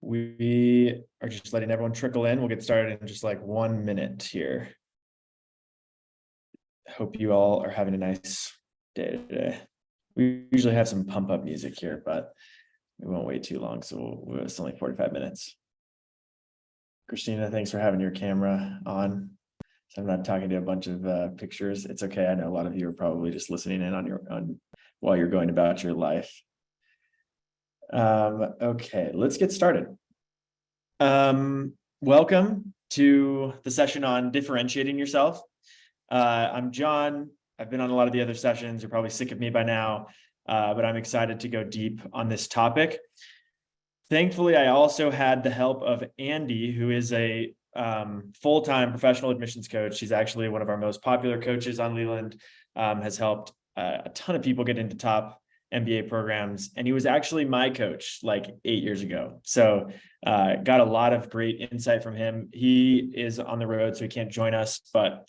We are just letting everyone trickle in. We'll get started in just like 1 minute here. Hope you all are having a nice day today. We usually have some pump up music here, but we won't wait too long. So it's only 45 minutes. Christina, thanks for having your camera on. So I'm not talking to a bunch of pictures. It's okay. I know a lot of you are probably just listening in on while you're going about your life. Okay, let's get started. Welcome to the session on differentiating yourself. I'm John. I've been on a lot of the other sessions. You're probably sick of me by now, but I'm excited to go deep on this topic. Thankfully, I also had the help of Andy, who is a full-time professional admissions coach. She's actually one of our most popular coaches on Leland, has helped a ton of people get into top MBA programs. And he was actually my coach like 8 years ago. So got a lot of great insight from him. He is on the road, so he can't join us, but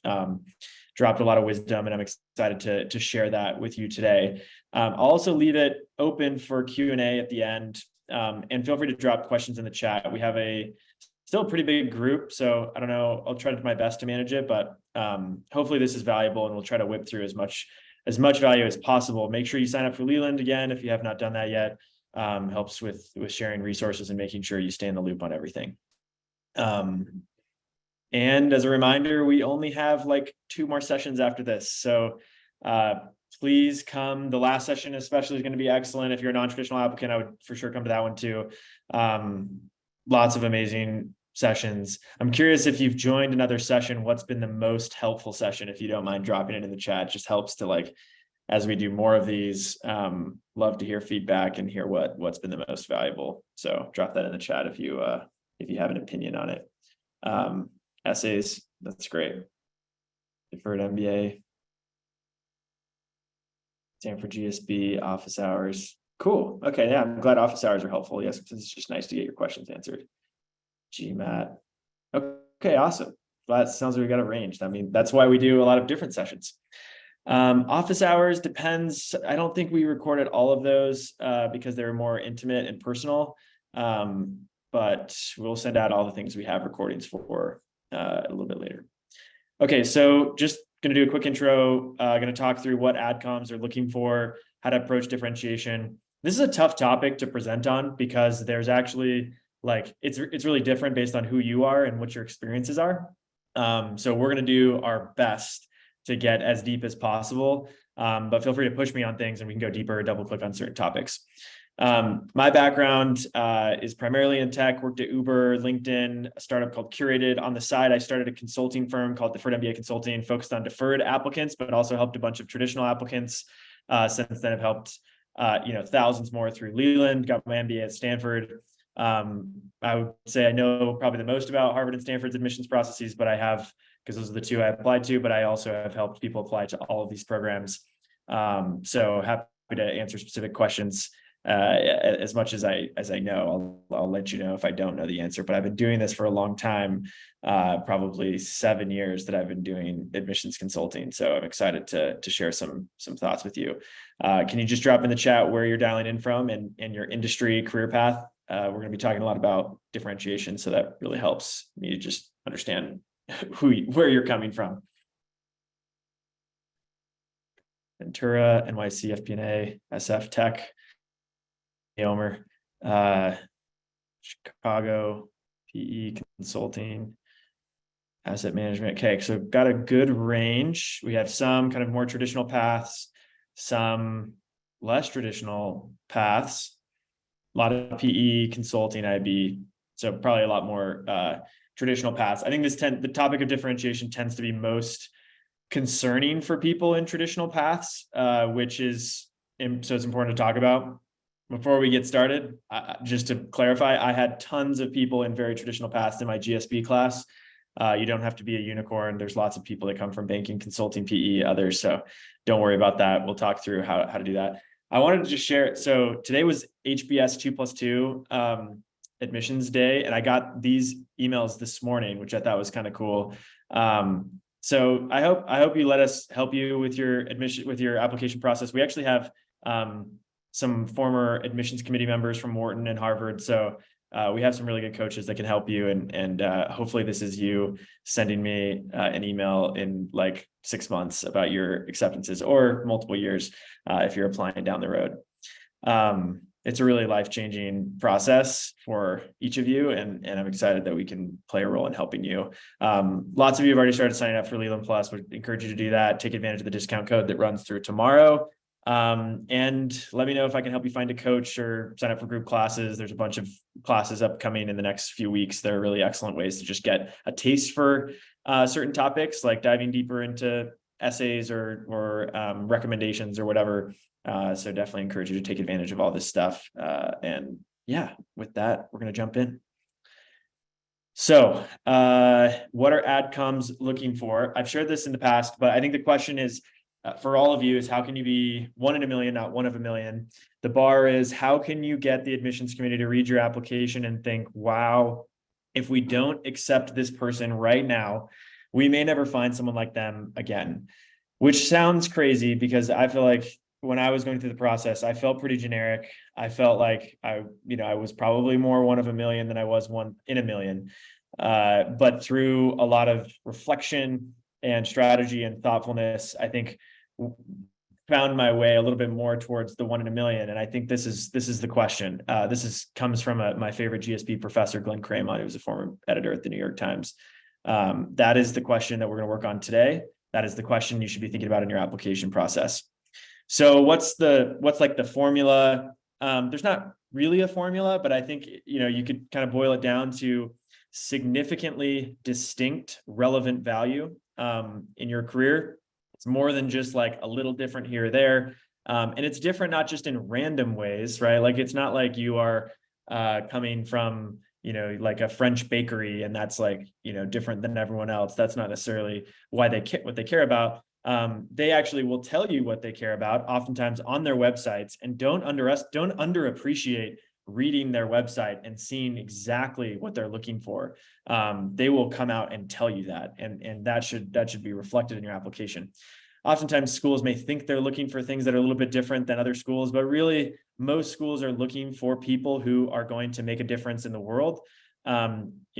dropped a lot of wisdom, and I'm excited to share that with you today. I'll also leave it open for Q&A at the end. And feel free to drop questions in the chat. We have still a pretty big group, so I don't know, I'll try to do my best to manage it, but hopefully this is valuable, and we'll try to whip through as much value as possible. Make sure you sign up for Leland again if you have not done that yet. Helps with sharing resources and making sure you stay in the loop on everything. And as a reminder, we only have like 2 more sessions after this. So please come. The last session especially is going to be excellent. If you're a non-traditional applicant, I would for sure come to that one too. Lots of amazing sessions. I'm curious if you've joined another session, what's been the most helpful session? If you don't mind dropping it in the chat, it just helps to, like, as we do more of these, love to hear feedback and hear what's been the most valuable. So drop that in the chat if you have an opinion on it. Essays, that's great. Deferred MBA. Stanford GSB, office hours. Cool. Okay, yeah, I'm glad office hours are helpful. Yes, it's just nice to get your questions answered. GMAT. Okay, awesome. Well, that sounds like we got a range. I mean, that's why we do a lot of different sessions. Office hours depends. I don't think we recorded all of those because they were more intimate and personal. But we'll send out all the things we have recordings for a little bit later. Okay, so just going to do a quick intro. Going to talk through what adcoms are looking for, how to approach differentiation. This is a tough topic to present on because there's actually, like, it's really different based on who you are and what your experiences are. So we're going to do our best to get as deep as possible, but feel free to push me on things and we can go deeper or double click on certain topics. My background is primarily in tech, worked at Uber, LinkedIn, a startup called Curated. On the side, I started a consulting firm called Deferred MBA Consulting, focused on deferred applicants, but also helped a bunch of traditional applicants. Since then, I've helped thousands more through Leland, got my MBA at Stanford. I would say I know probably the most about Harvard and Stanford's admissions processes, but I have, because those are the 2 I applied to, but I also have helped people apply to all of these programs. So happy to answer specific questions as much as I know. I'll let you know if I don't know the answer, but I've been doing this for a long time, probably 7 years that I've been doing admissions consulting. So I'm excited to share some thoughts with you. Can you just drop in the chat where you're dialing in from and your industry career path? We're going to be talking a lot about differentiation, so that really helps me to just understand where you're coming from. Ventura, NYC, FP&A, SF Tech, Omer, Chicago, PE Consulting, Asset Management. Okay, so got a good range. We have some kind of more traditional paths, some less traditional paths, a lot of PE, consulting, IB, so probably a lot more traditional paths. I think the topic of differentiation tends to be most concerning for people in traditional paths, so it's important to talk about. Before we get started, just to clarify, I had tons of people in very traditional paths in my GSB class. You don't have to be a unicorn. There's lots of people that come from banking, consulting, PE, others. So don't worry about that. We'll talk through how to do that. I wanted to just share. So today was HBS 2+2 admissions day, and I got these emails this morning, which I thought was kind of cool. So I hope you let us help you with your admission, with your application process. We actually have some former admissions committee members from Wharton and Harvard. So we have some really good coaches that can help you. And hopefully this is you sending me an email in like 6 months about your acceptances, or multiple years if you're applying down the road. It's a really life-changing process for each of you, and I'm excited that we can play a role in helping you. Lots of you have already started signing up for Leland Plus. Would encourage you to do that. Take advantage of the discount code that runs through tomorrow. And let me know if I can help you find a coach or sign up for group classes. There's a bunch of classes upcoming in the next few weeks. They're really excellent ways to just get a taste for certain topics, like diving deeper into essays or recommendations or whatever. So definitely encourage you to take advantage of all this stuff. And yeah, with that, we're going to jump in. So what are AdComs looking for? I've shared this in the past, but I think the question is, for all of you, is how can you be 1 in a million, not 1 of a million? The bar is, how can you get the admissions committee to read your application and think, wow, if we don't accept this person right now, we may never find someone like them again. Which sounds crazy, because I feel like when I was going through the process, I felt pretty generic. I felt like I was probably more 1 of a million than I was 1 in a million. But through a lot of reflection and strategy and thoughtfulness, I think found my way a little bit more towards the 1 in a million. And I think this is the question. Comes from my favorite GSP professor, Glenn Cramont, who was a former editor at the New York Times. That is the question that we're going to work on today. That is the question you should be thinking about in your application process. So what's like the formula? There's not really a formula, but I think, you could kind of boil it down to significantly distinct, relevant value in your career. It's more than just like a little different here or there. And it's different, not just in random ways, right? Like, it's not like you are coming from, like a French bakery, and that's like, different than everyone else. That's not necessarily what they care about. They actually will tell you what they care about, oftentimes on their websites, and don't underappreciate reading their website and seeing exactly what they're looking for. They will come out and tell you that, and that should be reflected in your application. Oftentimes schools may think they're looking for things that are a little bit different than other schools, but really most schools are looking for people who are going to make a difference in the world.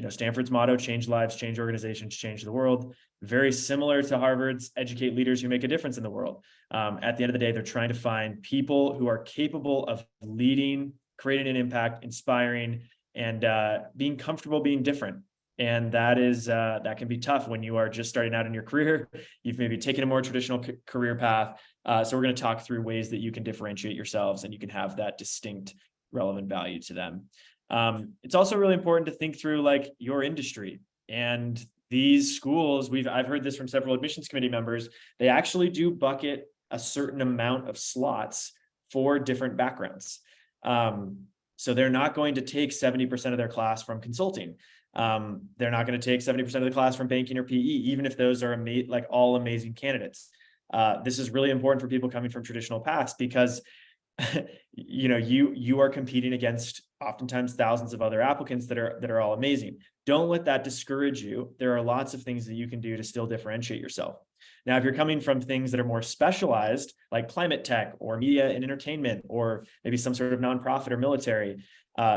Stanford's motto, change lives, change organizations, change the world. Very similar to Harvard's educate leaders who make a difference in the world. At the end of the day, they're trying to find people who are capable of leading, creating an impact, inspiring, and being comfortable being different. And that can be tough when you are just starting out in your career. You've maybe taken a more traditional career path. So we're going to talk through ways that you can differentiate yourselves and you can have that distinct, relevant value to them. It's also really important to think through like your industry. And these schools, I've heard this from several admissions committee members, they actually do bucket a certain amount of slots for different backgrounds. So they're not going to take 70% of their class from consulting. They're not going to take 70% of the class from banking or PE, even if those are like all amazing candidates. This is really important for people coming from traditional paths, because you are competing against oftentimes thousands of other applicants that are all amazing. Don't let that discourage you. There are lots of things that you can do to still differentiate yourself. Now, if you're coming from things that are more specialized, like climate tech or media and entertainment, or maybe some sort of nonprofit or military,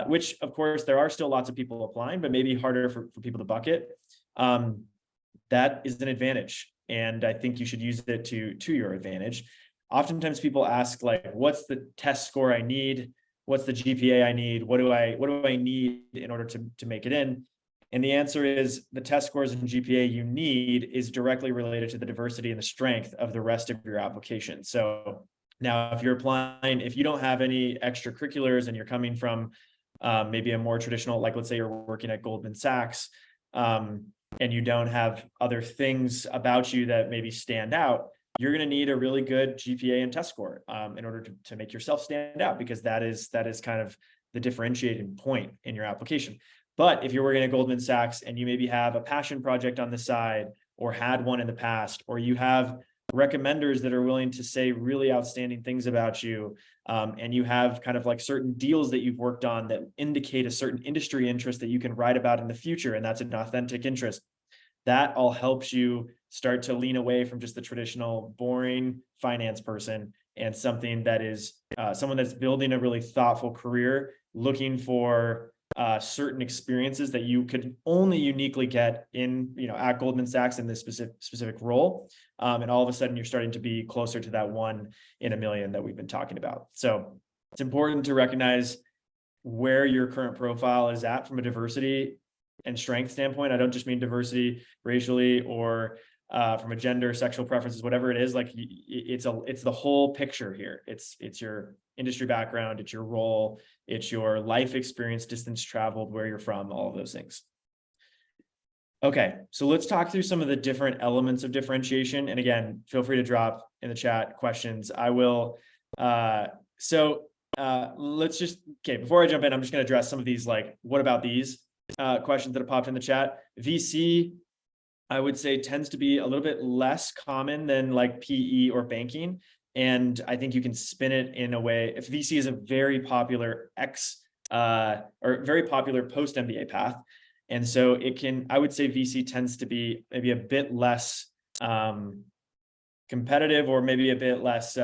which of course there are still lots of people applying, but maybe harder for people to bucket, that is an advantage. And I think you should use it to your advantage. Oftentimes people ask, like, what's the test score I need? What's the GPA I need? What do I need in order to make it in? And the answer is the test scores and GPA you need is directly related to the diversity and the strength of the rest of your application. So now if you're applying, if you don't have any extracurriculars and you're coming from maybe a more traditional, like let's say you're working at Goldman Sachs, and you don't have other things about you that maybe stand out, you're going to need a really good GPA and test score in order to make yourself stand out, because that is kind of the differentiating point in your application. But if you're working at Goldman Sachs and you maybe have a passion project on the side, or had one in the past, or you have recommenders that are willing to say really outstanding things about you, and you have kind of like certain deals that you've worked on that indicate a certain industry interest that you can write about in the future, and that's an authentic interest, that all helps you start to lean away from just the traditional boring finance person and something that is someone that's building a really thoughtful career, looking for certain experiences that you could only uniquely get in, at Goldman Sachs in this specific role. And all of a sudden you're starting to be closer to that 1 in a million that we've been talking about. So it's important to recognize where your current profile is at from a diversity and strength standpoint. I don't just mean diversity racially or from a gender, sexual preferences, whatever it is. Like it's the whole picture here. It's your industry background, it's your role, it's your life experience, distance traveled, where you're from, all of those things. Okay, so let's talk through some of the different elements of differentiation. And again, feel free to drop in the chat questions. I will. Let's just, okay, before I jump in, I'm just going to address some of these, like, what about these questions that have popped in the chat. VC, I would say, tends to be a little bit less common than like PE or banking. And I think you can spin it in a way, if VC is a very popular very popular post-MBA path. And so it can, I would say VC tends to be maybe a bit less competitive, or maybe a bit less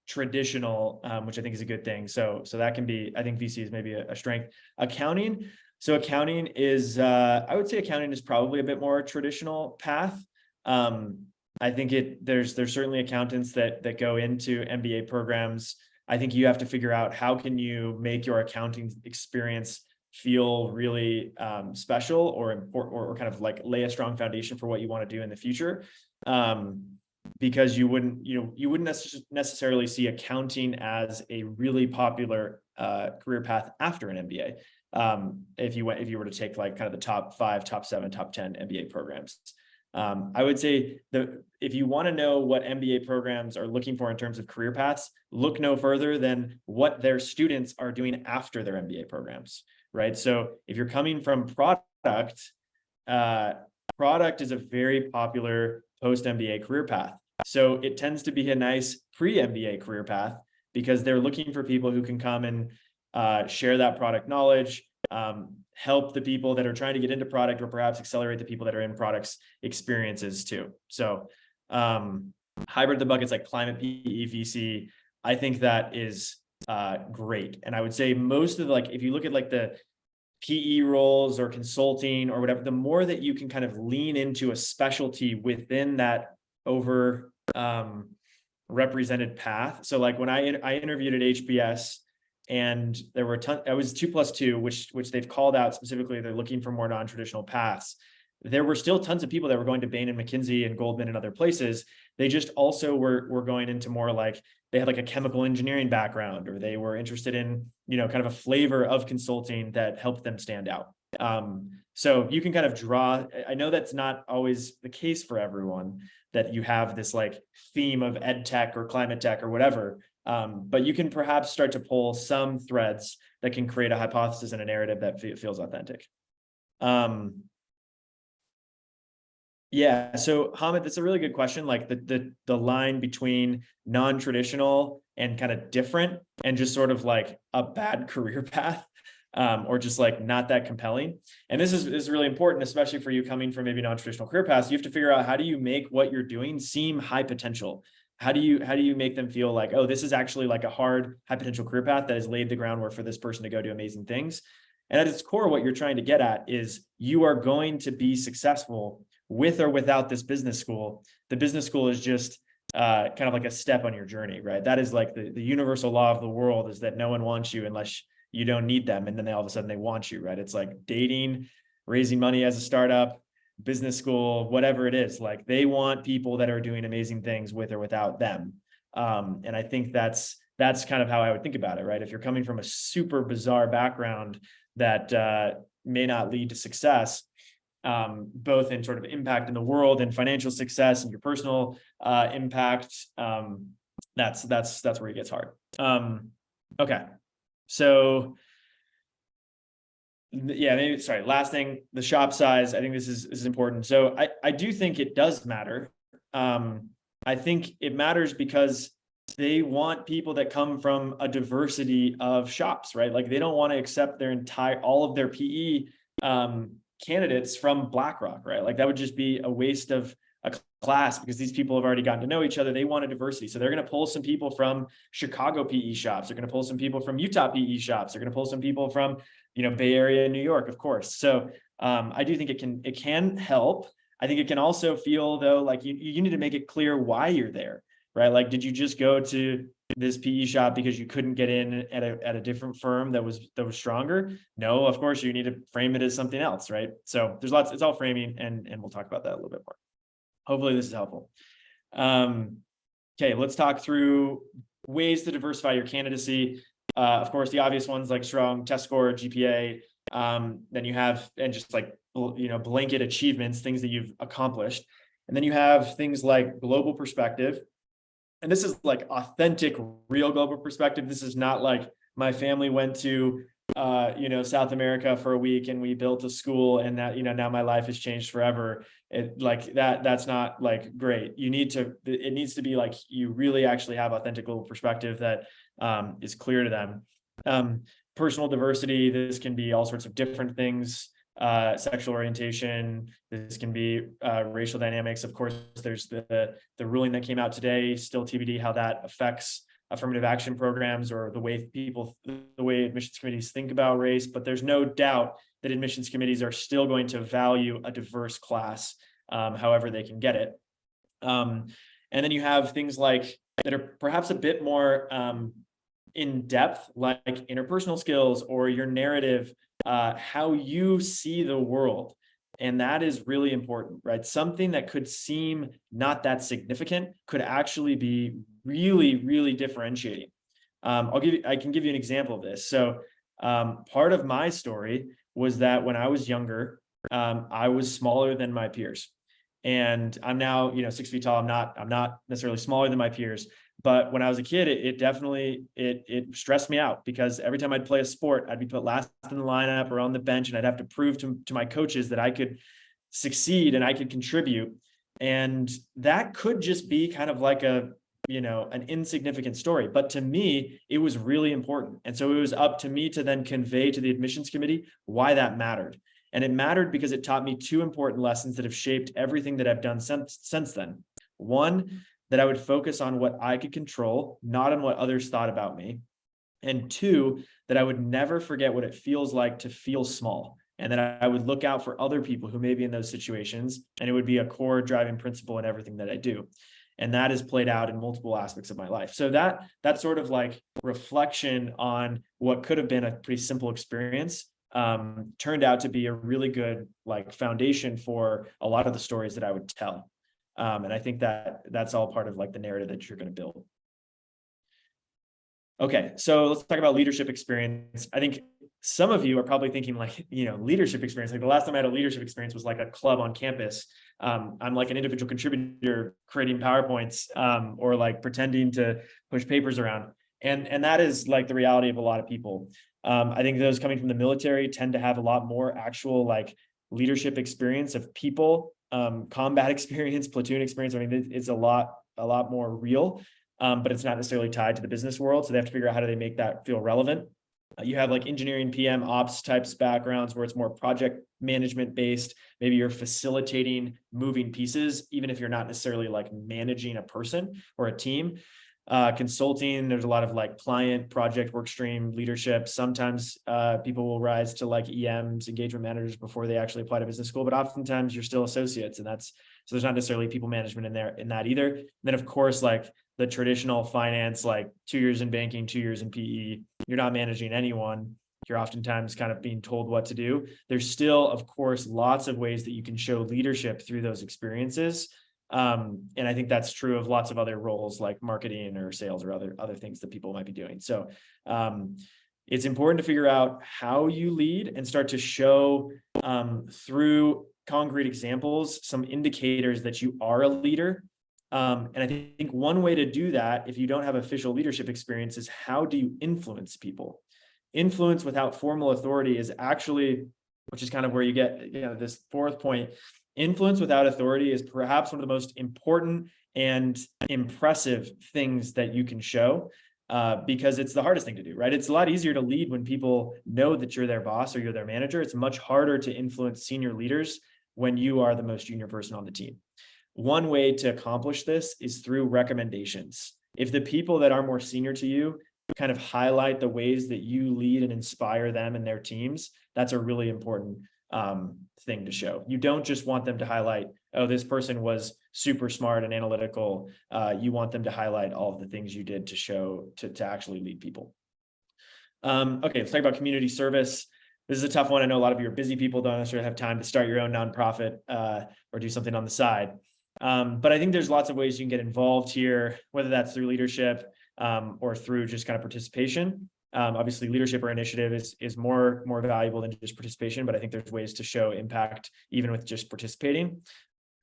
traditional, which I think is a good thing. So that can be, I think VC is maybe a strength. Accounting. So accounting is, I would say accounting is probably a bit more traditional path. I think there's certainly accountants that go into MBA programs. I think you have to figure out how can you make your accounting experience feel really special or important, or kind of like lay a strong foundation for what you want to do in the future. Because you wouldn't necessarily see accounting as a really popular career path after an MBA. If you were to take like kind of the top 5, top 7, top 10 MBA programs. I would say if you want to know what MBA programs are looking for in terms of career paths, look no further than what their students are doing after their MBA programs, right? So if you're coming from product is a very popular post-MBA career path. So it tends to be a nice pre-MBA career path because they're looking for people who can come and share that product knowledge, help the people that are trying to get into product, or perhaps accelerate the people that are in products experiences too. So hybrid the buckets like climate, PE, VC, I think that is great. And I would say most of the, like, if you look at like the PE roles or consulting or whatever, the more that you can kind of lean into a specialty within that over represented path. So like when I interviewed at HBS, and there were I was 2+2, which they've called out specifically, they're looking for more non-traditional paths. There were still tons of people that were going to Bain and McKinsey and Goldman and other places. They just also were going into more like, they had like a chemical engineering background, or they were interested in, kind of a flavor of consulting that helped them stand out. So you can kind of draw, I know that's not always the case for everyone, that you have this like theme of ed tech or climate tech or whatever. But you can perhaps start to pull some threads that can create a hypothesis and a narrative that feels authentic. Yeah, so Hamid, that's a really good question. Like the line between non-traditional and kind of different, and just sort of like a bad career path, or just like not that compelling. And this is really important, especially for you coming from maybe non-traditional career paths. You have to figure out, how do you make what you're doing seem high potential? How do you make them feel like, oh, this is actually like a hard, high potential career path that has laid the groundwork for this person to go do amazing things? And at its core, what you're trying to get at is you are going to be successful with or without this business school. The business school is just kind of like a step on your journey, right? That is like the universal law of the world, is that no one wants you unless you don't need them. And then all of a sudden they want you, right? It's like dating, raising money as a startup, business school, whatever it is. Like, they want people that are doing amazing things with or without them. And I think that's kind of how I would think about it, right? If you're coming from a super bizarre background that may not lead to success, both in sort of impact in the world and financial success and your personal impact, that's where it gets hard. Okay, so yeah, maybe, sorry, last thing, the shop size. I think this is important. So I do think it does matter. I think it matters because they want people that come from a diversity of shops, right? Like, they don't want to accept all of their PE candidates from BlackRock, right? Like, that would just be a waste of a class because these people have already gotten to know each other. They want a diversity. So they're going to pull some people from Chicago PE shops. They're going to pull some people from Utah PE shops. They're going to pull some people from, Bay Area, New York, of course. So I do think it can help. I think it can also feel though, like you need to make it clear why you're there, right? Like, did you just go to this PE shop because you couldn't get in at a different firm that was stronger? No, of course you need to frame it as something else, right? So there's lots, it's all framing, and we'll talk about that a little bit more. Hopefully this is helpful. Okay, let's talk through ways to diversify your candidacy. Of course, the obvious ones like strong test score, GPA, then you have, and just like, blanket achievements, things that you've accomplished. And then you have things like global perspective. And this is like authentic, real global perspective. This is not like my family went to, South America for a week and we built a school and that, now my life has changed forever. That's not like great. It needs to be like, you really actually have authentic global perspective that is clear to them. Personal diversity, this can be all sorts of different things. Sexual orientation, this can be racial dynamics. Of course, there's the ruling that came out today, still TBD how that affects affirmative action programs or the way admissions committees think about race. But there's no doubt that admissions committees are still going to value a diverse class, however they can get it. And then you have things like that are perhaps a bit more in depth, like interpersonal skills or your narrative, how you see the world. And that is really important, right? Something that could seem not that significant could actually be really, really differentiating. I can give you an example of this. So part of my story was that when I was younger, I was smaller than my peers. And I'm now, 6 feet tall. I'm not necessarily smaller than my peers. But when I was a kid, it definitely stressed me out because every time I'd play a sport, I'd be put last in the lineup or on the bench, and I'd have to prove to my coaches that I could succeed and I could contribute. And that could just be kind of like an insignificant story. But to me, it was really important. And so it was up to me to then convey to the admissions committee why that mattered. And it mattered because it taught me two important lessons that have shaped everything that I've done since then. One, that I would focus on what I could control, not on what others thought about me. And two, that I would never forget what it feels like to feel small. And that I would look out for other people who may be in those situations. And it would be a core driving principle in everything that I do. And that has played out in multiple aspects of my life. So that sort of like reflection on what could have been a pretty simple experience turned out to be a really good like foundation for a lot of the stories that I would tell. And I think that's all part of like the narrative that you're going to build. Okay, so let's talk about leadership experience. I think some of you are probably thinking like, leadership experience. Like the last time I had a leadership experience was like a club on campus. I'm like an individual contributor creating PowerPoints or like pretending to push papers around. And that is like the reality of a lot of people. I think those coming from the military tend to have a lot more actual like leadership experience of people, combat experience, platoon experience. I mean, it's a lot more real, but it's not necessarily tied to the business world. So they have to figure out how do they make that feel relevant. You have like engineering, PM, ops types backgrounds where it's more project management based. Maybe you're facilitating moving pieces, even if you're not necessarily like managing a person or a team. Consulting, there's a lot of like client project workstream leadership. Sometimes people will rise to like EMs, engagement managers, before they actually apply to business school, but oftentimes you're still associates, and so there's not necessarily people management in that either. And then of course, like the traditional finance, like 2 years in banking, 2 years in PE, you're not managing anyone. You're oftentimes kind of being told what to do. There's still, of course, lots of ways that you can show leadership through those experiences. And I think that's true of lots of other roles like marketing or sales or other things that people might be doing. So it's important to figure out how you lead and start to show through concrete examples some indicators that you are a leader. And I think one way to do that, if you don't have official leadership experience, is how do you influence people? Influence without formal authority is actually, which is kind of where you get this fourth point. Influence without authority is perhaps one of the most important and impressive things that you can show, because it's the hardest thing to do, right? It's a lot easier to lead when people know that you're their boss or you're their manager. It's much harder to influence senior leaders when you are the most junior person on the team. one way to accomplish this is through recommendations. If the people that are more senior to you kind of highlight the ways that you lead and inspire them and their teams, that's a really important thing to show. You don't just want them to highlight, oh, this person was super smart and analytical. You want them to highlight all of the things you did to show, to actually lead people. Okay, let's talk about community service. This is a tough one. I know a lot of you are busy people, don't necessarily have time to start your own nonprofit or do something on the side. But I think there's lots of ways you can get involved here, whether that's through leadership or through just kind of participation. Obviously, leadership or initiative is more valuable than just participation, but I think there's ways to show impact even with just participating.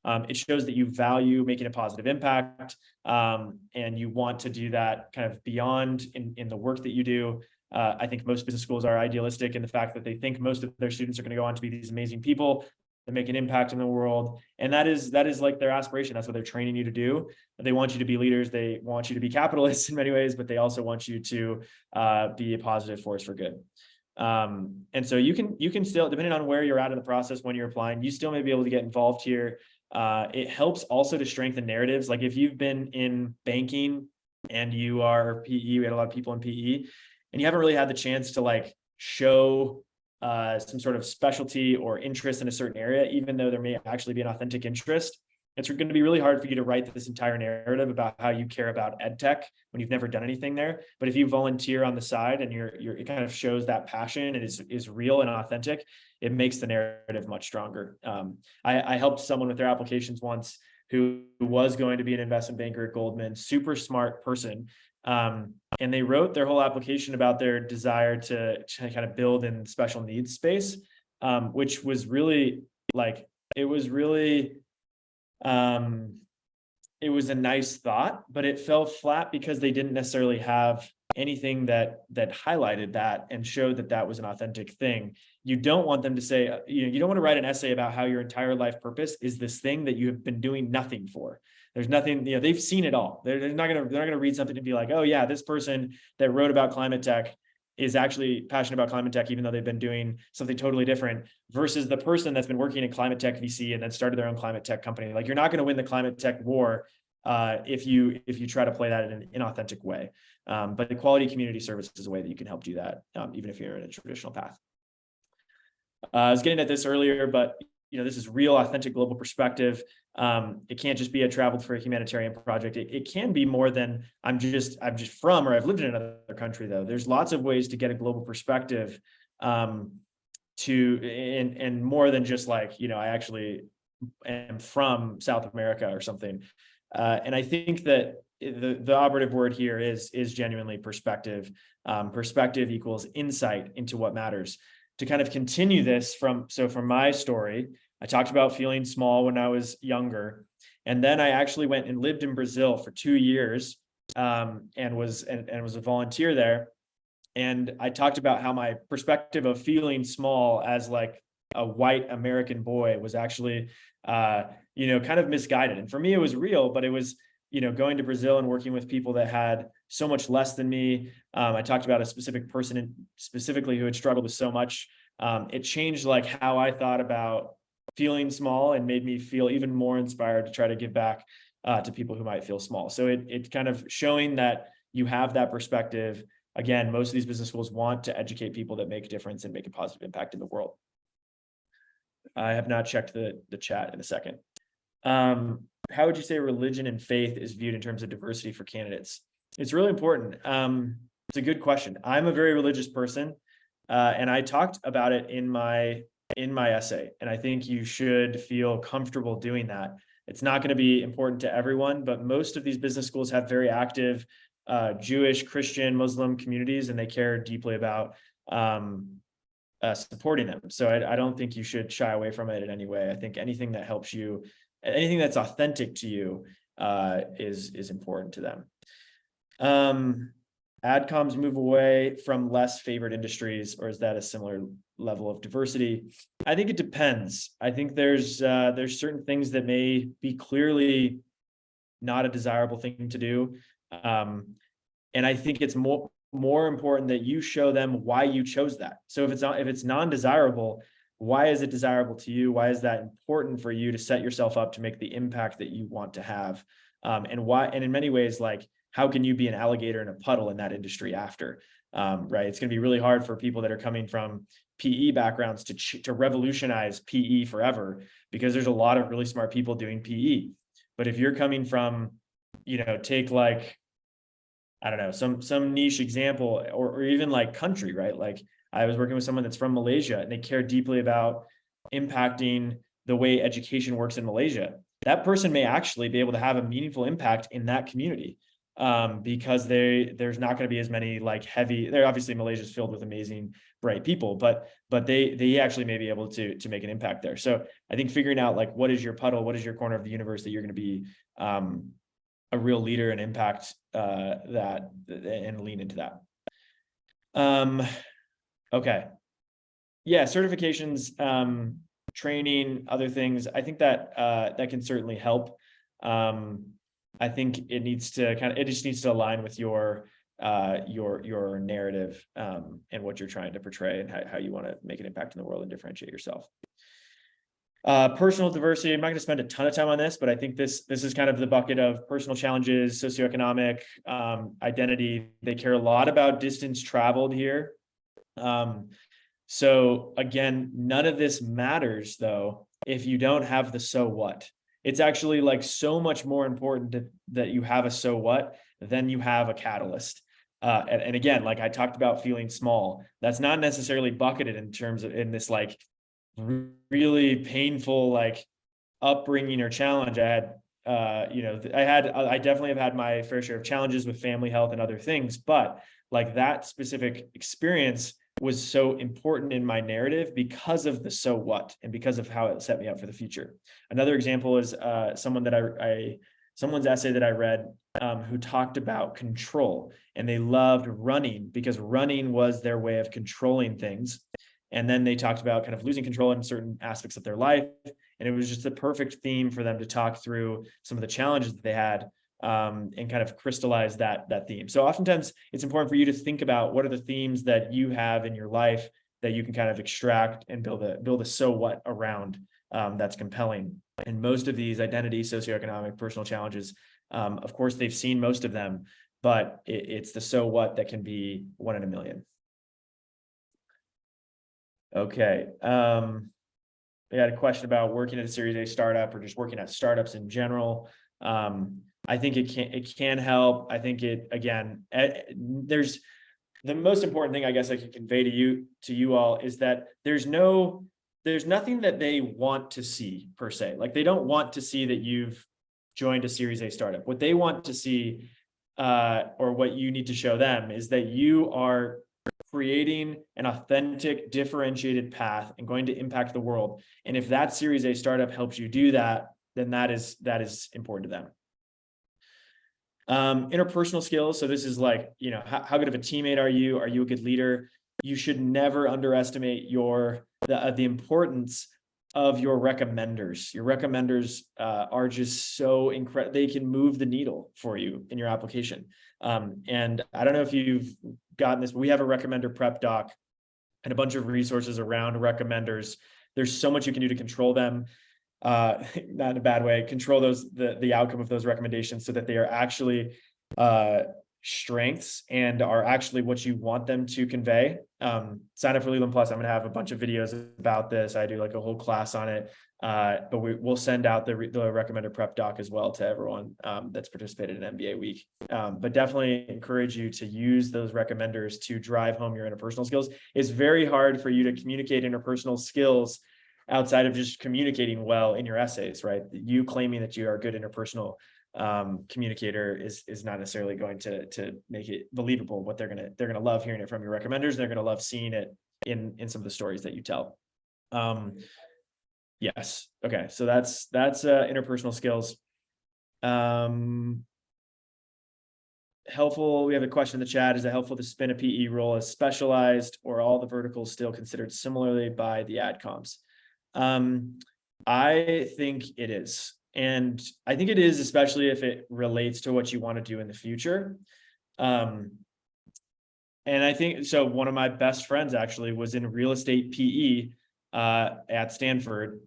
It shows that you value making a positive impact, and you want to do that kind of beyond in the work that you do. I think most business schools are idealistic in the fact that they think most of their students are going to go on to be these amazing people that make an impact in the world. And that is like their aspiration. That's what they're training you to do. They want you to be leaders. They want you to be capitalists in many ways, but they also want you to be a positive force for good. And so you can still, depending on where you're at in the process when you're applying, you still may be able to get involved here. It helps also to strengthen narratives. Like if you've been in banking and you are PE, we had a lot of people in PE, and you haven't really had the chance to like show some sort of specialty or interest in a certain area, even though there may actually be an authentic interest, it's going to be really hard for you to write this entire narrative about how you care about ed tech when you've never done anything there. But if you volunteer on the side and it kind of shows that passion and is real and authentic, it makes the narrative much stronger. I helped someone with their applications once who was going to be an investment banker at Goldman, super smart person. And they wrote their whole application about their desire to kind of build in special needs space, which was really like, it was a nice thought, but it fell flat because they didn't necessarily have anything that highlighted that and showed that was an authentic thing. You don't want them to say, you don't want to write an essay about how your entire life purpose is this thing that you have been doing nothing for. There's nothing, they've seen it all. They're not gonna read something and be like, oh yeah, this person that wrote about climate tech is actually passionate about climate tech, even though they've been doing something totally different, versus the person that's been working in climate tech VC and then started their own climate tech company. Like, you're not going to win the climate tech war if you try to play that in an inauthentic way. But the quality community service is a way that you can help do that, even if you're in a traditional path. I was getting at this earlier, but this is real, authentic global perspective. It can't just be a traveled for a humanitarian project. It can be more than I'm just from, or I've lived in another country though. There's lots of ways to get a global perspective, and more than just like, I actually am from South America or something. And I think that the operative word here is genuinely perspective. Perspective equals insight into what matters. To kind of continue this from my story, I talked about feeling small when I was younger. And then I actually went and lived in Brazil for 2 years, and was a volunteer there. And I talked about how my perspective of feeling small as like a white American boy was actually, kind of misguided. And for me, it was real, but it was, going to Brazil and working with people that had so much less than me. I talked about a specific person specifically who had struggled with so much. It changed like how I thought about feeling small and made me feel even more inspired to try to give back to people who might feel small. So it kind of showing that you have that perspective. Again, most of these business schools want to educate people that make a difference and make a positive impact in the world. I have not checked the chat in a second. How would you say religion and faith is viewed in terms of diversity for candidates? It's really important. It's a good question. I'm a very religious person, and I talked about it in my essay, and I think you should feel comfortable doing that. It's not going to be important to everyone, but most of these business schools have very active Jewish, Christian, Muslim communities, and they care deeply about supporting them. So I don't think you should shy away from it in any way. I think anything that helps you, anything that's authentic to you, is important to them. Adcoms move away from less favored industries, or is that a similar level of diversity? I think it depends. I think there's certain things that may be clearly not a desirable thing to do, and I think it's more important that you show them why you chose that. So if it's non-desirable, why is it desirable to you? Why is that important for you to set yourself up to make the impact that you want to have? And why, and in many ways, like, how can you be an alligator in a puddle in that industry after? Right. It's going to be really hard for people that are coming from PE backgrounds to revolutionize PE forever, because there's a lot of really smart people doing PE. But if you're coming from, take like, I don't know, some niche example, or even like country, right? Like, I was working with someone that's from Malaysia, and they care deeply about impacting the way education works in Malaysia. That person may actually be able to have a meaningful impact in that community, because there's not going to be as many like heavy. There obviously, Malaysia is filled with amazing, bright people, but they actually may be able to make an impact there. So I think figuring out like, what is your puddle, what is your corner of the universe that you're going to be a real leader and impact that, and lean into that. Okay. Yeah, certifications, training, other things. I think that that can certainly help. I think it just needs to align with your narrative, and what you're trying to portray, and how you want to make an impact in the world and differentiate yourself. Personal diversity. I'm not going to spend a ton of time on this, but I think this is kind of the bucket of personal challenges, socioeconomic, identity. They care a lot about distance traveled here. So again, none of this matters though if you don't have the so what. It's actually like so much more important that you have a so what than you have a catalyst. And again, like I talked about feeling small, that's not necessarily bucketed in terms of in this like really painful like upbringing or challenge I had. I definitely have had my fair share of challenges with family health and other things, but like that specific experience was so important in my narrative because of the so what, and because of how it set me up for the future. Another example is someone's essay that I read, who talked about control, and they loved running because running was their way of controlling things. And then they talked about kind of losing control in certain aspects of their life. And it was just the perfect theme for them to talk through some of the challenges that they had, and kind of crystallize that theme. So oftentimes it's important for you to think about what are the themes that you have in your life that you can kind of extract and build a so what around, that's compelling. And most of these identity, socioeconomic, personal challenges, of course, they've seen most of them, but it's the so what that can be 1 in a million. Okay. We had a question about working at a Series A startup or just working at startups in general. I think it can help. I think there's the most important thing I guess I can convey to you all is that there's nothing that they want to see per se. Like they don't want to see that you've joined a Series A startup. What they want to see, or what you need to show them, is that you are creating an authentic, differentiated path and going to impact the world. And if that Series A startup helps you do that, then that is important to them. Interpersonal skills. So this is like, how good of a teammate are you? Are you a good leader? You should never underestimate the importance of your recommenders. Your recommenders are just so incredible. They can move the needle for you in your application. And I don't know if you've gotten this, but we have a recommender prep doc and a bunch of resources around recommenders. There's so much you can do to control them. Not in a bad way, control the outcome of those recommendations so that they are actually strengths and are actually what you want them to convey. Sign up for Leland Plus. I'm going to have a bunch of videos about this. I do like a whole class on it, but we'll send out the recommender prep doc as well to everyone that's participated in MBA week. But definitely encourage you to use those recommenders to drive home your interpersonal skills. It's very hard for you to communicate interpersonal skills outside of just communicating well in your essays, right? You claiming that you are a good interpersonal communicator is not necessarily going to make it believable. What they're gonna love hearing it from your recommenders. They're gonna love seeing it in some of the stories that you tell. Yes. Okay. So that's interpersonal skills. Helpful. We have a question in the chat. Is it helpful to spin a PE role as specialized, or all the verticals still considered similarly by the adcoms? I think it is. And I think it is, especially if it relates to what you want to do in the future. And I think, so one of my best friends actually was in real estate PE at Stanford.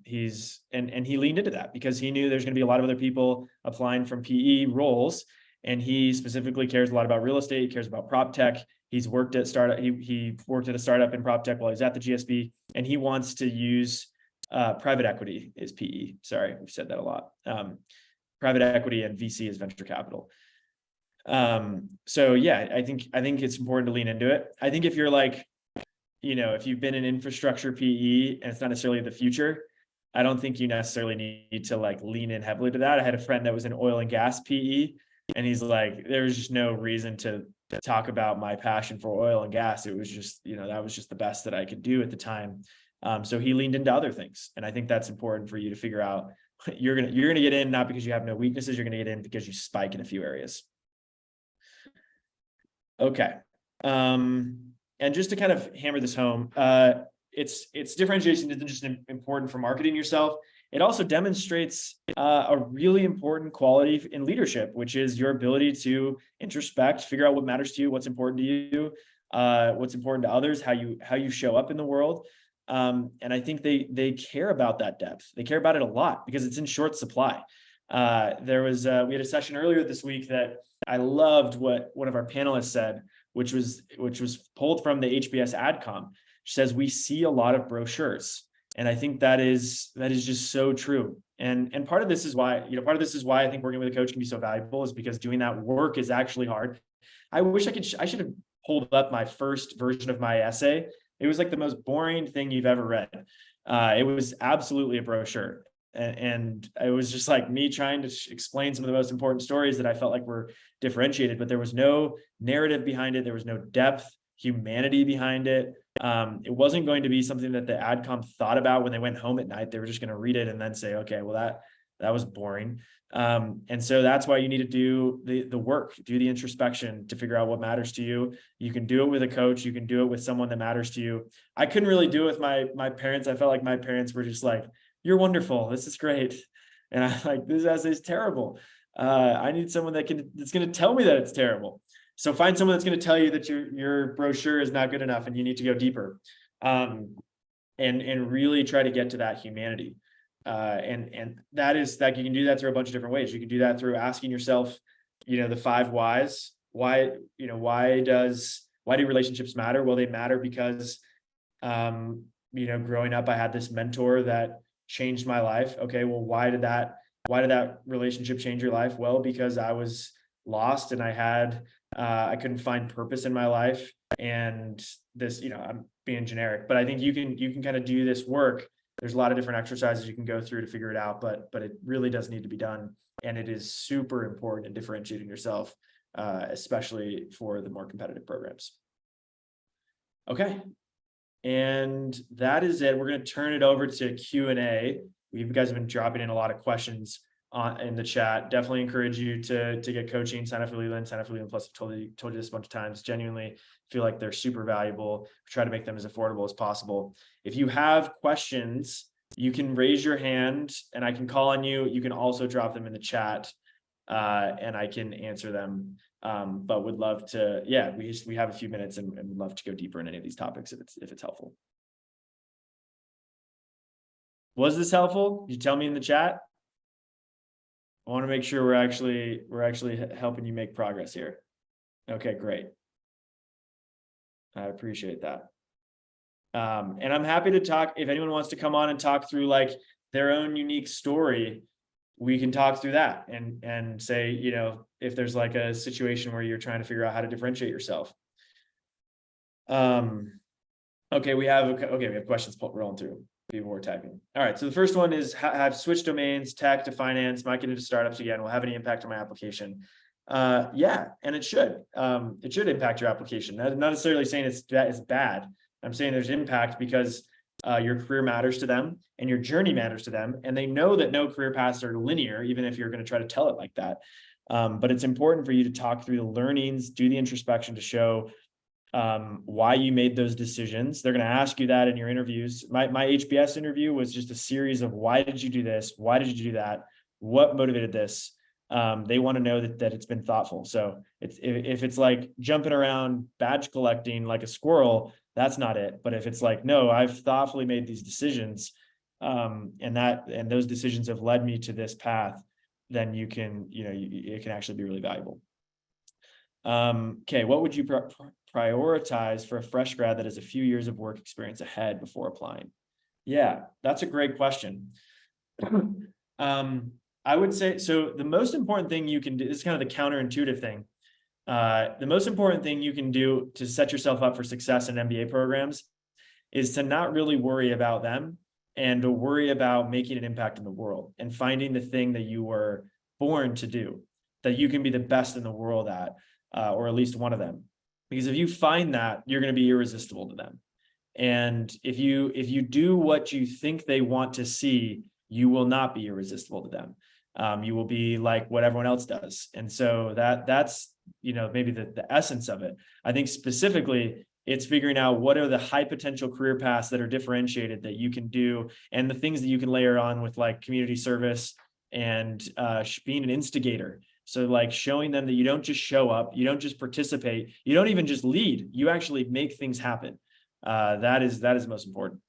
He leaned into that because he knew there's going to be a lot of other people applying from PE roles, and he specifically cares a lot about real estate. He cares about prop tech. He's worked at startup. He worked at a startup in prop tech while he's at the GSB, and he wants to use private equity is PE. Sorry, we've said that a lot. Private equity and VC is venture capital. So yeah, I think it's important to lean into it. I think if you're like, if you've been in infrastructure PE and it's not necessarily the future, I don't think you necessarily need to like lean in heavily to that. I had a friend that was in oil and gas PE, and he's like, there's just no reason to talk about my passion for oil and gas. It was just, that was just the best that I could do at the time. So he leaned into other things. And I think that's important for you to figure out. You're going to get in, not because you have no weaknesses, you're going to get in because you spike in a few areas. Okay. And just to kind of hammer this home, it's differentiation isn't just important for marketing yourself. It also demonstrates a really important quality in leadership, which is your ability to introspect, figure out what matters to you, what's important to you, what's important to others, how you show up in the world. And I think they care about that depth. They care about it a lot because it's in short supply. We had a session earlier this week that I loved what one of our panelists said, which was pulled from the HBS AdCom. She says, we see a lot of brochures. And I think that is just so true. And part of this is why, I think working with a coach can be so valuable, is because doing that work is actually hard. I wish I should have pulled up my first version of my essay. It was like the most boring thing you've ever read. It was absolutely a brochure. And it was just like me trying to explain some of the most important stories that I felt like were differentiated, but there was no narrative behind it. There was no depth, humanity behind it. It wasn't going to be something that the AdCom thought about when they went home at night. They were just going to read it and then say, okay, well, that was boring. And so that's why you need to do the work, do the introspection to figure out what matters to you. You can do it with a coach. You can do it with someone that matters to you. I couldn't really do it with my parents. I felt like my parents were just like, you're wonderful. This is great. And I'm like, this essay is terrible. I need someone that's going to tell me that it's terrible. So find someone that's going to tell you that your brochure is not good enough and you need to go deeper, and really try to get to that humanity. And that you can do that through a bunch of different ways. You can do that through asking yourself, the 5 whys. Why do relationships matter? Well, they matter because, growing up, I had this mentor that changed my life. Okay, well, why did that relationship change your life? Well, because I was lost and I couldn't find purpose in my life. And this, I'm being generic, but I think you can kind of do this work. There's a lot of different exercises you can go through to figure it out, but it really does need to be done. And it is super important in differentiating yourself, especially for the more competitive programs. Okay. And that is it. We're going to turn it over to Q&A. You guys have been dropping in a lot of questions in the chat. Definitely encourage you to get coaching. Sign up for Leland. Sign up for Leland Plus. I've told you this a bunch of times. Genuinely feel like they're super valuable. We try to make them as affordable as possible. If you have questions, you can raise your hand and I can call on you. You can also drop them in the chat and I can answer them. But would love to, we have a few minutes and would love to go deeper in any of these topics if it's helpful. Was this helpful? Did you tell me in the chat? I want to make sure we're actually helping you make progress here. Okay, great. I appreciate that. And I'm happy to talk. If anyone wants to come on and talk through like their own unique story, we can talk through that and say, if there's like a situation where you're trying to figure out how to differentiate yourself. Okay, we have questions rolling through. People were typing. All right, so the first one is, have switched domains, tech to finance, might get into startups again, will have any impact on my application? Yeah, and it should. It should impact your application. I'm not necessarily saying it's bad. I'm saying there's impact because your career matters to them and your journey matters to them. And they know that no career paths are linear, even if you're going to try to tell it like that. But it's important for you to talk through the learnings, do the introspection to show why you made those decisions. They're going to ask you that in your interviews. My HBS interview was just a series of, why did you do this? Why did you do that? What motivated this? They want to know that it's been thoughtful. So if it's like jumping around badge collecting like a squirrel, that's not it. But if it's like, no, I've thoughtfully made these decisions, and those decisions have led me to this path, then it can actually be really valuable. Okay, what would you prioritize for a fresh grad that has a few years of work experience ahead before applying? Yeah, that's a great question. I would say, so the most important thing you can do, this is kind of the counterintuitive thing. The most important thing you can do to set yourself up for success in MBA programs is to not really worry about them, and to worry about making an impact in the world and finding the thing that you were born to do, that you can be the best in the world at, or at least one of them. Because if you find that, you're going to be irresistible to them. And if you do what you think they want to see, you will not be irresistible to them. You will be like what everyone else does. And so that's maybe the essence of it. I think specifically it's figuring out what are the high potential career paths that are differentiated that you can do, and the things that you can layer on with like community service and being an instigator. So like showing them that you don't just show up, you don't just participate, you don't even just lead, you actually make things happen. That is most important.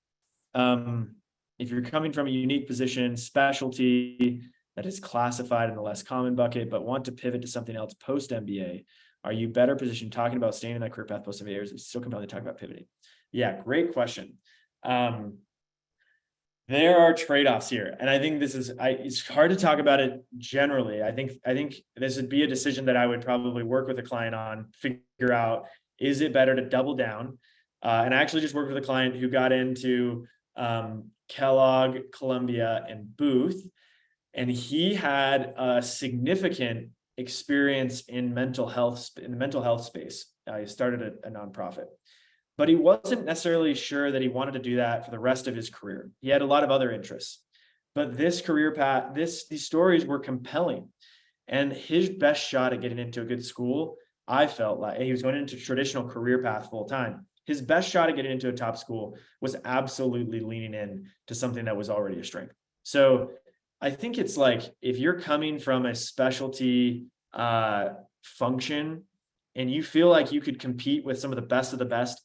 If you're coming from a unique position, specialty that is classified in the less common bucket, but want to pivot to something else post MBA, are you better positioned talking about staying in that career path post MBA, or is it still compelling to talk about pivoting? Yeah, great question. There are trade-offs here, and I think it's hard to talk about it generally. I think this would be a decision that I would probably work with a client on, figure out, is it better to double down? And I actually just worked with a client who got into Kellogg, Columbia, and Booth, and he had a significant experience in the mental health space. He started a nonprofit, but he wasn't necessarily sure that he wanted to do that for the rest of his career. He had a lot of other interests, but this career path, these stories were compelling, and his best shot at getting into a good school, I felt like he was going into traditional career path full time. His best shot at getting into a top school was absolutely leaning in to something that was already a strength. So I think it's like, if you're coming from a specialty function and you feel like you could compete with some of the best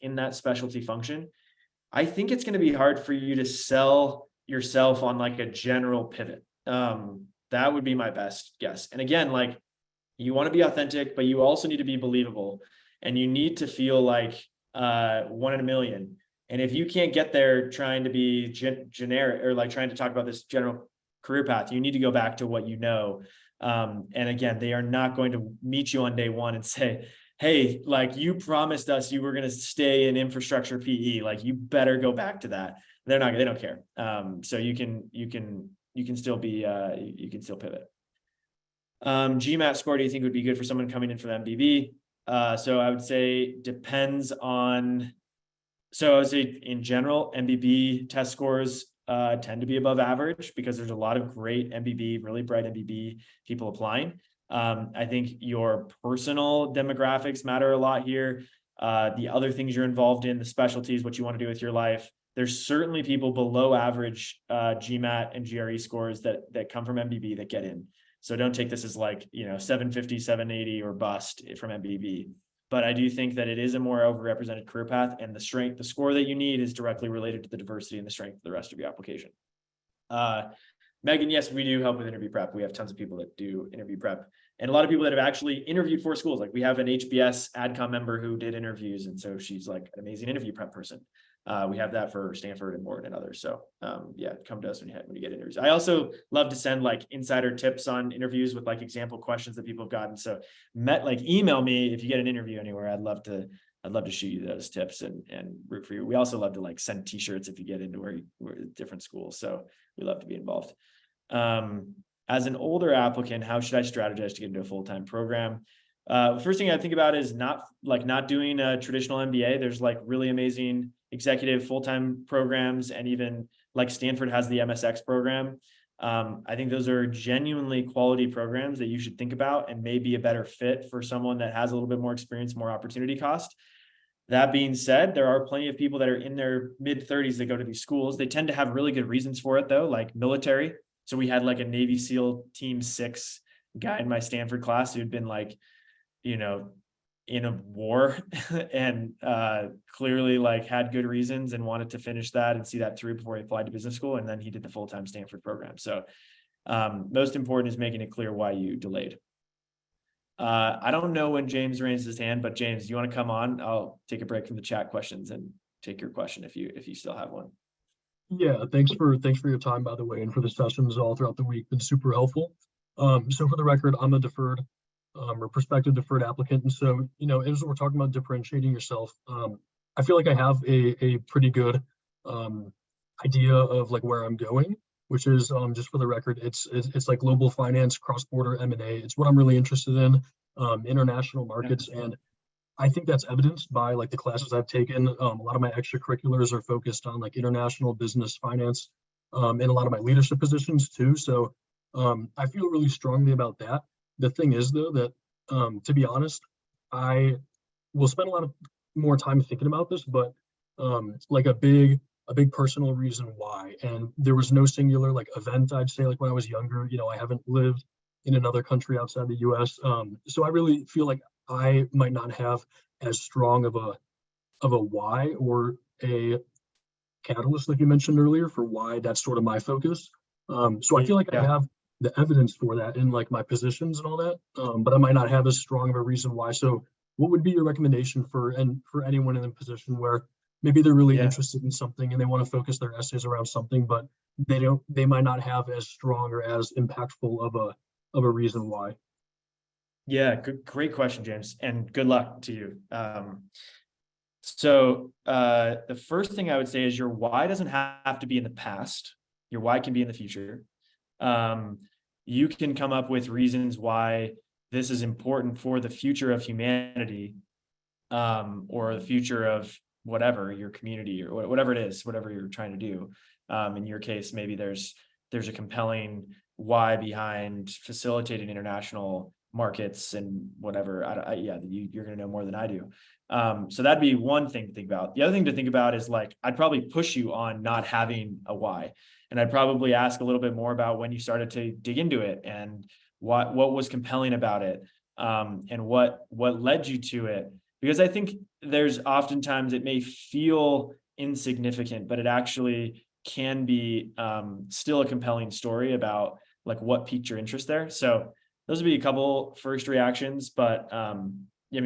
in that specialty function, I think it's going to be hard for you to sell yourself on like a general pivot. That would be my best guess. And again, like, you want to be authentic, but you also need to be believable, and you need to feel like one in a million. And if you can't get there trying to be generic, or like trying to talk about this general career path, you need to go back to what you know. And again, they are not going to meet you on day one and say, hey, like, you promised us you were going to stay in infrastructure PE, like you better go back to that. They don't care. So you can still pivot. GMAT score, do you think would be good for someone coming in from MBB? So I would say depends on, so I would say in general, MBB test scores tend to be above average, because there's a lot of great MBB, really bright MBB people applying. I think your personal demographics matter a lot here. The other things you're involved in, the specialties, what you want to do with your life. There's certainly people below average GMAT and GRE scores that come from MBB that get in. So don't take this as like, 750, 780 or bust from MBB. But I do think that it is a more overrepresented career path, and the score that you need is directly related to the diversity and the strength of the rest of your application. Megan, yes, we do help with interview prep. We have tons of people that do interview prep, and a lot of people that have actually interviewed for schools. Like, we have an HBS AdCom member who did interviews, and so she's like an amazing interview prep person. We have that for Stanford and Morgan and others. So yeah, come to us when you get interviews. I also love to send like insider tips on interviews with like example questions that people have gotten. So email me if you get an interview anywhere. I'd love to shoot you those tips and root for you. We also love to like send t-shirts if you get into where different schools. So we love to be involved. As an older applicant, how should I strategize to get into a full-time program? First thing I think about is not doing a traditional MBA. There's like really amazing executive full-time programs, and even like Stanford has the MSX program. I think those are genuinely quality programs that you should think about, and may be a better fit for someone that has a little bit more experience, more opportunity cost. That being said, there are plenty of people that are in their mid-30s that go to these schools. They tend to have really good reasons for it though, like military. So we had like a Navy SEAL Team 6 guy in my Stanford class who'd been like, you know, in a war and clearly like had good reasons and wanted to finish that and see that through before he applied to business school. And then he did the full-time Stanford program. So most important is making it clear why you delayed. I don't know when James raised his hand, but James, do you want to come on? I'll take a break from the chat questions and take your question if you still have one. Yeah, thanks for your time, by the way, and for the sessions all throughout the week. Been super helpful. So for the record, I'm a deferred or prospective deferred applicant. And so, as we're talking about differentiating yourself, I feel like I have a pretty good idea of like where I'm going, which is just for the record, it's like global finance, cross-border M&A. It's what I'm really interested in, international markets. And I think that's evidenced by like the classes I've taken. A lot of my extracurriculars are focused on like international business finance, and a lot of my leadership positions too. So I feel really strongly about that. The thing is though that to be honest, I will spend a lot of more time thinking about this, but like a big personal reason why. And there was no singular like event, I'd say, like when I was younger, I haven't lived in another country outside the US. So I really feel like I might not have as strong of a why or a catalyst like you mentioned earlier for why that's sort of my focus. So I feel like I have the evidence for that in like my positions and all that, but I might not have as strong of a reason why. So what would be your recommendation for anyone in a position where maybe they're really interested in something and they want to focus their essays around something, but they might not have as strong or as impactful of a reason why? Yeah, great question, James, and good luck to you. So the first thing I would say is your why doesn't have to be in the past. Your why can be in the future. You can come up with reasons why this is important for the future of humanity, or the future of whatever, your community or whatever it is, whatever you're trying to do. In your case, maybe there's a compelling why behind facilitating international markets and whatever. You're going to know more than I do. So that'd be one thing to think about. The other thing to think about is like, I'd probably push you on not having a why. And I'd probably ask a little bit more about when you started to dig into it and what was compelling about it, and what led you to it. Because I think there's oftentimes it may feel insignificant, but it actually can be still a compelling story about like what piqued your interest there. So those would be a couple first reactions, but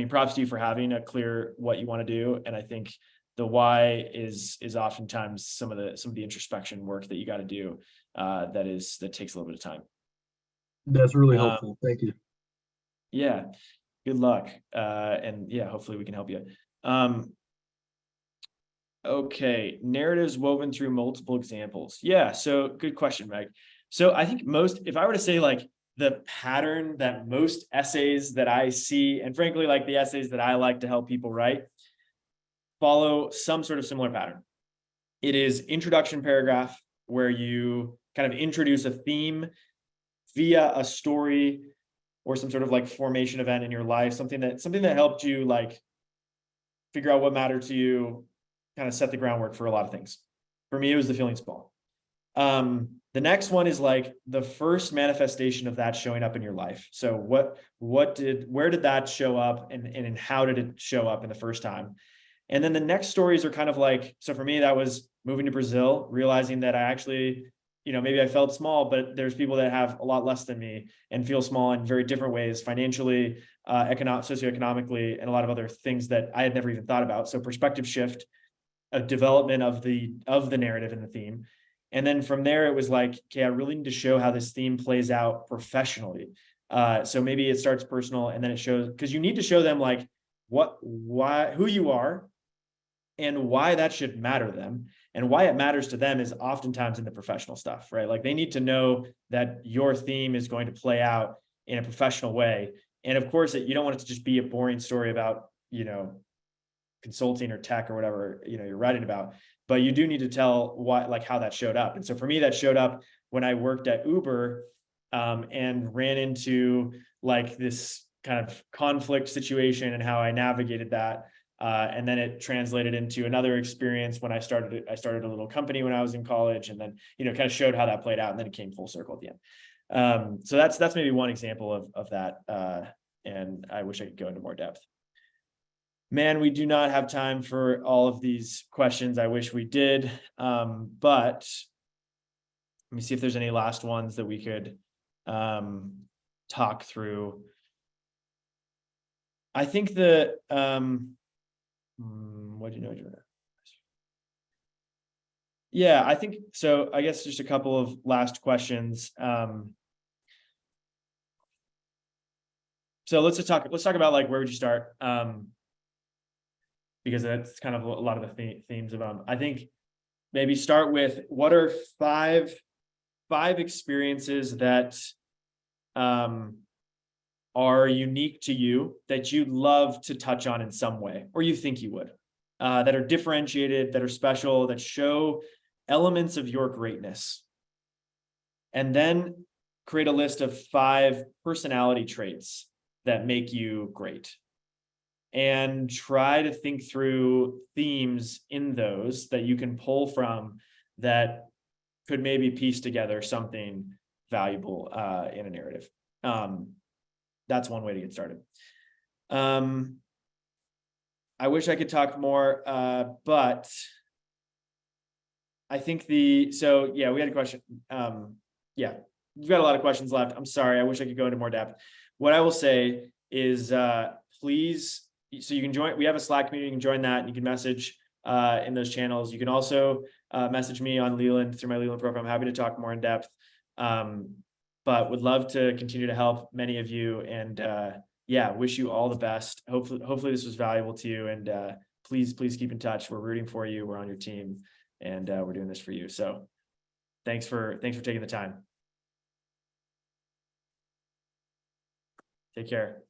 props to you for having a clear what you want to do. And I think the why is oftentimes some of the introspection work that you got to do that takes a little bit of time. That's really helpful. Thank you. Yeah, good luck. And yeah, hopefully we can help you. Okay, narratives woven through multiple examples. Yeah, so good question, Meg. So I think if I were to say like the pattern that most essays that I see, and frankly, like the essays that I like to help people write, follow some sort of similar pattern. It is introduction paragraph where you kind of introduce a theme via a story or some sort of like formation event in your life, something that helped you like figure out what mattered to you, kind of set the groundwork for a lot of things. For me, it was the feeling small. The next one is like the first manifestation of that showing up in your life. So where did that show up and how did it show up in the first time? And then the next stories are kind of like, so for me, that was moving to Brazil, realizing that I actually, maybe I felt small, but there's people that have a lot less than me and feel small in very different ways, financially, socioeconomically, and a lot of other things that I had never even thought about. So perspective shift, a development of the narrative and the theme. And then from there, it was like, okay, I really need to show how this theme plays out professionally. So maybe it starts personal and then it shows, because you need to show them like who you are and why that should matter to them. And why it matters to them is oftentimes in the professional stuff, right? Like they need to know that your theme is going to play out in a professional way. And of course, you don't want it to just be a boring story about, consulting or tech or whatever, you're writing about, but you do need to tell how that showed up. And so for me, that showed up when I worked at Uber, and ran into like this kind of conflict situation and how I navigated that. And then it translated into another experience when I started a little company when I was in college, and then, kind of showed how that played out, and then it came full circle at the end. So that's maybe one example of that. And I wish I could go into more depth. Man, we do not have time for all of these questions. I wish we did. But let me see if there's any last ones that we could talk through. I think the what do you know? Yeah, I think so. I guess just a couple of last questions. So let's talk about like where would you start? Because that's kind of a lot of the themes of them. I think maybe start with what are five experiences that are unique to you that you'd love to touch on in some way, or you think you would, that are differentiated, that are special, that show elements of your greatness. And then create a list of 5 personality traits that make you great. And try to think through themes in those that you can pull from that could maybe piece together something valuable in a narrative. That's one way to get started. I wish I could talk more, but I think so yeah, we had a question. Yeah, we've got a lot of questions left. I'm sorry, I wish I could go into more depth. What I will say is please, so you can join, we have a Slack community, you can join that, and you can message in those channels. You can also message me on Leland through my Leland profile. I'm happy to talk more in depth, but would love to continue to help many of you. And yeah, wish you all the best. Hopefully this was valuable to you. And please keep in touch. We're rooting for you. We're on your team, and we're doing this for you. So thanks for taking the time. Take care.